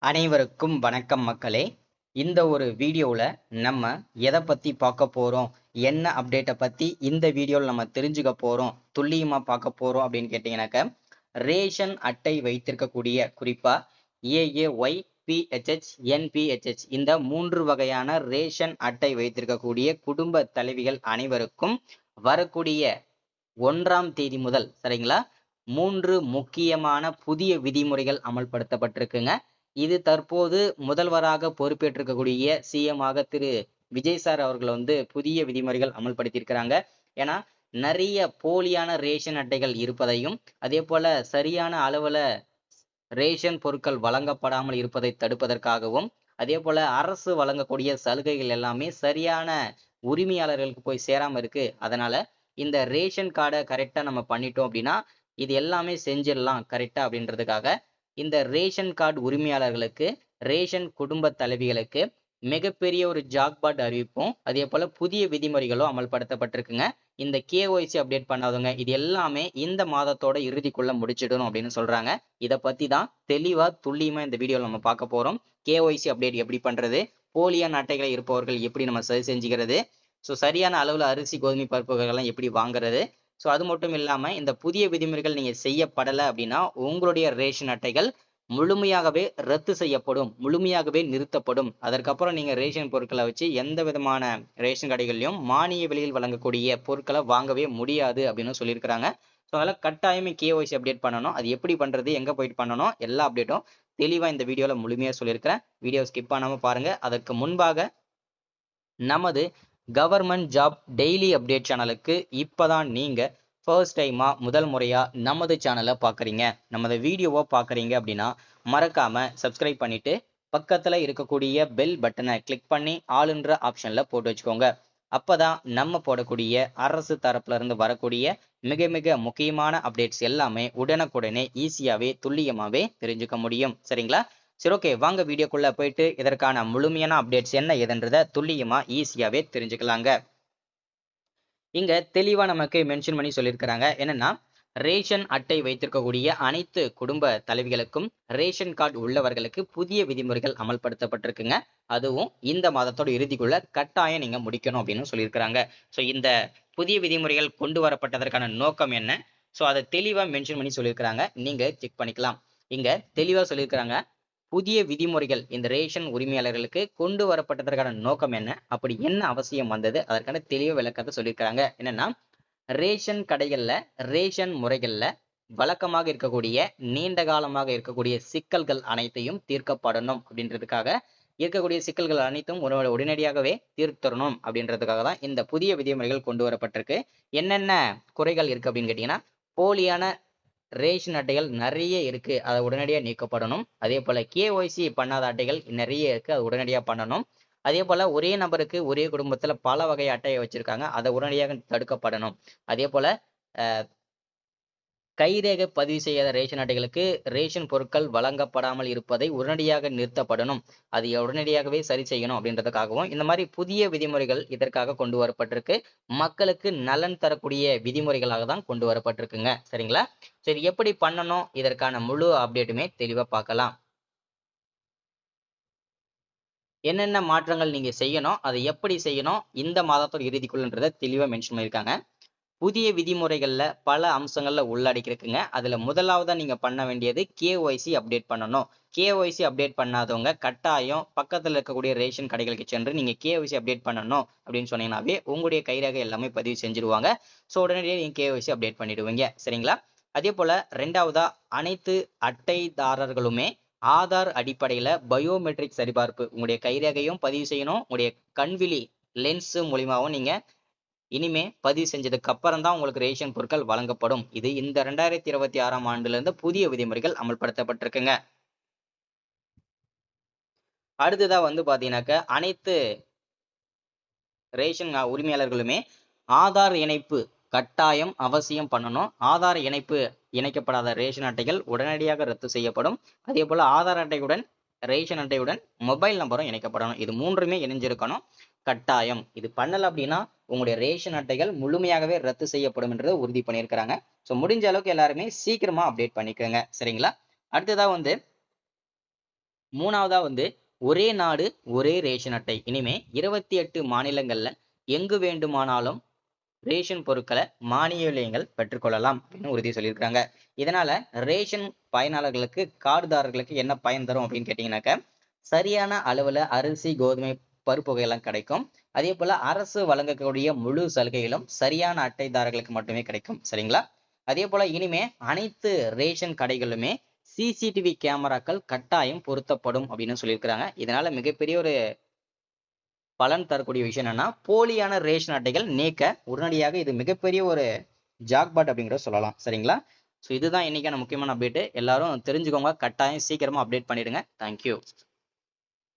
அனைவருக்கும் வணக்கம் மக்களே. இந்த ஒரு வீடியோல நம்ம எதை பத்தி பார்க்க போறோம், என்ன அப்டேட்டை பத்தி இந்த வீடியோல நம்ம தெரிஞ்சுக்க போறோம், துல்லியமா பார்க்க போறோம் அப்படின்னு கேட்டீங்கன்னாக்க, ரேஷன் அட்டை வைத்திருக்கக்கூடிய குறிப்பா ஏஏஒய், பிஹெச்ஹெச், என்பிஹெச்ஹெச் இந்த 3 வகையான ரேஷன் அட்டை வைத்திருக்கக்கூடிய குடும்ப தலைவிகள் அனைவருக்கும் வரக்கூடிய 1ஆம் தேதி முதல் சரிங்களா 3 முக்கியமான புதிய விதிமுறைகள் அமல்படுத்தப்பட்டிருக்குங்க. இது தற்போது முதல்வராக பொறுப்பேற்றிருக்கக்கூடிய சிஎம் திரு விஜய் சார் அவர்கள் புதிய விதிமுறைகள் அமல்படுத்தியிருக்கிறாங்க. ஏன்னா நிறைய போலியான ரேஷன் அட்டைகள் இருப்பதையும் அதே போல சரியான அளவுல ரேஷன் பொருட்கள் வழங்கப்படாமல் இருப்பதை தடுப்பதற்காகவும் அதே போல அரசு வழங்கக்கூடிய சலுகைகள் எல்லாமே சரியான உரிமையாளர்களுக்கு போய் சேராம இருக்கு. அதனால இந்த ரேஷன் கார்டை கரெக்டா நம்ம பண்ணிட்டோம் அப்படின்னா இது எல்லாமே செஞ்சிடலாம் கரெக்டா அப்படின்றதுக்காக இந்த ரேஷன் கார்டு உரிமையாளர்களுக்கு ரேஷன் குடும்ப தலைவிகளுக்கு மிகப்பெரிய ஒரு ஜாக்பாட் அறிவிப்பும் அதே போல புதிய விதிமுறைகளும் அமல்படுத்தப்பட்டிருக்குங்க. இந்த கேஒய்சி அப்டேட் பண்ணாதவங்க இது எல்லாமே இந்த மாதத்தோட இறுதிக்குள்ள முடிச்சிடணும் அப்படின்னு சொல்றாங்க. இதை பத்தி தான் தெளிவா துல்லியமா இந்த வீடியோல நம்ம பார்க்க போறோம். கேஒய்சி அப்டேட் எப்படி பண்றது, போலியான அட்டைகளை இருப்பவர்கள் எப்படி நம்ம சரி செஞ்சுக்கிறது, சரியான அளவுல அரிசி கோதுமை பருப்புகள் எப்படி வாங்குறது, அது மட்டும் இல்லாம இந்த புதிய விதிமுறைகள் நீங்க செய்யப்படலை அப்படின்னா உங்களுடைய ரேஷன் அட்டைகள் முழுமையாகவே ரத்து செய்யப்படும், முழுமையாகவே நிறுத்தப்படும். அதற்கப்புறம் நீங்க ரேஷன் பொருட்களை வச்சு எந்த விதமான ரேஷன் கடைகள்லயும் மானிய விலையில் வழங்கக்கூடிய பொருட்களை வாங்கவே முடியாது அப்படின்னு சொல்லியிருக்கிறாங்க. அதெல்லாம் கட்டாயமே கேஒய்சி அப்டேட் பண்ணணும். அது எப்படி பண்றது, எங்க போயிட்டு பண்ணணும், எல்லா அப்டேட்டும் தெளிவா இந்த வீடியோல முழுமையா சொல்லியிருக்கிறேன். வீடியோ ஸ்கிப் பண்ணாம பாருங்க. அதற்கு முன்பாக நமது கவர்மெண்ட் ஜாப் டெய்லி அப்டேட் சேனலுக்கு இப்பதான் நீங்க ஃபர்ஸ்ட் டைமா முதல் முறையா நமது சேனலை பார்க்குறீங்க, நமது வீடியோவை பார்க்குறீங்க அப்படின்னா மறக்காம சப்ஸ்கிரைப் பண்ணிட்டு பக்கத்துல இருக்கக்கூடிய பெல் பட்டனை கிளிக் பண்ணி ஆளுன்ற ஆப்ஷன்ல போட்டு வச்சுக்கோங்க. அப்பதான் நம்ம போடக்கூடிய அரசு தரப்புல இருந்து வரக்கூடிய மிக மிக முக்கியமான அப்டேட்ஸ் எல்லாமே உடனுக்குடனே ஈஸியாவே துல்லியமாவே தெரிஞ்சுக்க முடியும். சரிங்களா? சரி, ஓகே, வாங்க வீடியோக்குள்ள போயிட்டு இதற்கான முழுமையான அப்டேட்ஸ் என்ன ஏதுன்றத துல்லியமா ஈஸியாவே தெரிஞ்சுக்கலாங்க. இங்க தெளிவா நமக்கு மென்ஷன் பண்ணி சொல்லியிருக்கிறாங்க. என்னன்னா ரேஷன் அட்டை வைத்திருக்கக்கூடிய அனைத்து குடும்ப தலைவிகளுக்கும் ரேஷன் கார்டு உள்ளவர்களுக்கு புதிய விதிமுறைகள் அமல்படுத்தப்பட்டிருக்குங்க. அதுவும் இந்த மாதத்தோட இறுதிக்குள்ள கட்டாயம் நீங்க முடிக்கணும் அப்படின்னு சொல்லியிருக்கிறாங்க. இந்த புதிய விதிமுறைகள் கொண்டு வரப்பட்டதற்கான நோக்கம் என்ன, அதை தெளிவா மென்ஷன் பண்ணி சொல்லியிருக்கிறாங்க. நீங்க செக் பண்ணிக்கலாம். இங்க தெளிவா சொல்லியிருக்கிறாங்க. புதிய விதிமுறைகள் இந்த ரேஷன் உரிமையாளர்களுக்கு கொண்டு வரப்பட்டதற்கான நோக்கம் என்ன, அப்படி என்ன அவசியம் வந்தது, அதற்கான தெளிவு விளக்கத்தை சொல்லியிருக்கிறாங்க. என்னன்னா ரேஷன் கடைகள்ல ரேஷன் முறைகள்ல வழக்கமாக இருக்கக்கூடிய நீண்ட காலமாக இருக்கக்கூடிய சிக்கல்கள் அனைத்தையும் தீர்க்கப்படணும் அப்படின்றதுக்காக இருக்கக்கூடிய சிக்கல்கள் அனைத்தும் உடனடியாகவே தீர்த்தரணும் அப்படின்றதுக்காக தான் இந்த புதிய விதிமுறைகள் கொண்டு வரப்பட்டிருக்கு. என்னென்ன குறைகள் இருக்கு அப்படின்னு கேட்டீங்கன்னா, போலியான ரேஷன் அட்டைகள் நிறைய இருக்கு, அதை உடனடியாக நீக்கப்படணும். அதே போல கேஒய்சி பண்ணாத அட்டைகள் நிறைய இருக்கு, அது உடனடியாக பண்ணணும். அதே போல ஒரே நபருக்கு ஒரே குடும்பத்துல பல வகை அட்டையை வச்சிருக்காங்க, அதை உடனடியாக தடுக்கப்படணும். அதே போல கைரேகை பதிவு செய்யாத ரேஷன் அட்டைகளுக்கு ரேஷன் பொருட்கள் வழங்கப்படாமல் இருப்பதை உடனடியாக நிறுத்தப்படணும், அது உடனடியாகவே சரி செய்யணும் அப்படின்றதுக்காகவும் இந்த மாதிரி புதிய விதிமுறைகள் இதற்காக கொண்டு வரப்பட்டிருக்கு. மக்களுக்கு நலன் தரக்கூடிய விதிமுறைகளாக தான் கொண்டு வரப்பட்டிருக்குங்க. சரிங்களா? சரி, எப்படி பண்ணணும், இதற்கான முழு அப்டேட்டுமே தெளிவா பார்க்கலாம். என்னென்ன மாற்றங்கள் நீங்க செய்யணும், அதை எப்படி செய்யணும், இந்த மாதத்தோட இறுதிக்குள்ளன்றதை தெளிவா மென்ஷன் பண்ணியிருக்காங்க. புதிய விதிமுறைகள்ல பல அம்சங்கள்ல உள்ளடக்கி இருக்குங்க. அதுல முதலாவதா நீங்க பண்ண வேண்டியது கேஒய்சி அப்டேட் பண்ணணும். கேஒய்சி அப்டேட் பண்ணாதவங்க கட்டாயம் பக்கத்துல இருக்கக்கூடிய ரேஷன் கடைகளுக்கு சென்று நீங்க கேஒய்சி அப்டேட் பண்ணணும் அப்படின்னு சொன்னீங்கன்னாவே உங்களுடைய கைரேகை எல்லாமே பதிவு செஞ்சிருவாங்க. உடனடியாக நீங்க கேஒய்சி அப்டேட் பண்ணிடுவீங்க. சரிங்களா? அதே போல ரெண்டாவதா அனைத்து அட்டைதாரர்களுமே ஆதார் அடிப்படையில பயோமெட்ரிக் சரிபார்ப்பு உங்களுடைய கைரேகையும் பதிவு செய்யணும், உங்களுடைய கண்விழி லென்ஸ் மூலியமாவும் நீங்க இனிமே பதிவு செஞ்சதுக்கு அப்புறம் தான் உங்களுக்கு ரேஷன் பொருட்கள் வழங்கப்படும். இது இந்த 2026ஆம் ஆண்டுல இருந்து புதிய விதிமுறைகள் அமல்படுத்தப்பட்டிருக்குங்க. அடுத்ததா பாத்தீங்கன்னாக்க அனைத்து ரேஷன் உரிமையாளர்களுமே ஆதார் இணைப்பு கட்டாயம் அவசியம் பண்ணணும். ஆதார் இணைப்பு இணைக்கப்படாத ரேஷன் அட்டைகள் உடனடியாக ரத்து செய்யப்படும். அதே போல ஆதார் அட்டையுடன் ரேஷன் அட்டையுடன் மொபைல் நம்பரும் இணைக்கப்படணும். இது மூன்றுமே இணைஞ்சிருக்கணும் கட்டாயம். இது பண்ணல அப்படின்னா உங்களுடைய ரேஷன் அட்டைகள் முழுமையாகவே ரத்து செய்யப்படும் என்றதை உறுதி பண்ணியிருக்கிறாங்க. முடிஞ்ச அளவுக்கு எல்லாருமே சீக்கிரமா அப்டேட் பண்ணிக்கோங்க. சரிங்களா? அடுத்ததா மூணாவதா வந்து ஒரே நாடு ஒரே ரேஷன் அட்டை. இனிமே 28 மாநிலங்கள்ல எங்கு வேண்டுமானாலும் ரேஷன் பொருட்களை மானிய விலையங்கள் பெற்றுக்கொள்ளலாம் அப்படின்னு உறுதி சொல்லியிருக்காங்க. இதனால ரேஷன் பயனாளர்களுக்கு கார்டுதாரர்களுக்கு என்ன பயன் தரும் அப்படின்னு கேட்டீங்கன்னாக்க சரியான அளவுல அரிசி கோதுமை பருப்பு வகையெல்லாம் கிடைக்கும். அதே போல அரசு வழங்கக்கூடிய முழு சலுகைகளும் சரியான அட்டைதாரர்களுக்கு மட்டுமே கிடைக்கும். சரிங்களா? அதே போல இனிமே அனைத்து ரேஷன் கடைகளுமே சிசிடிவி கேமராக்கள் கட்டாயம் பொருத்தப்படும் அப்படின்னு சொல்லியிருக்கிறாங்க. இதனால மிகப்பெரிய ஒரு பலன் தரக்கூடிய விஷயம் என்னன்னா போலியான ரேஷன் அட்டைகள் நீக்க உடனடியாக இது மிகப்பெரிய ஒரு ஜாக்பாட் அப்படிங்கிறத சொல்லலாம். சரிங்களா? ஸோ இதுதான் இன்னைக்கான முக்கியமான அப்டேட். எல்லாரும் தெரிஞ்சுக்கோங்க. கட்டாயம் சீக்கிரமா அப்டேட் பண்ணிடுங்க. தேங்க்யூ.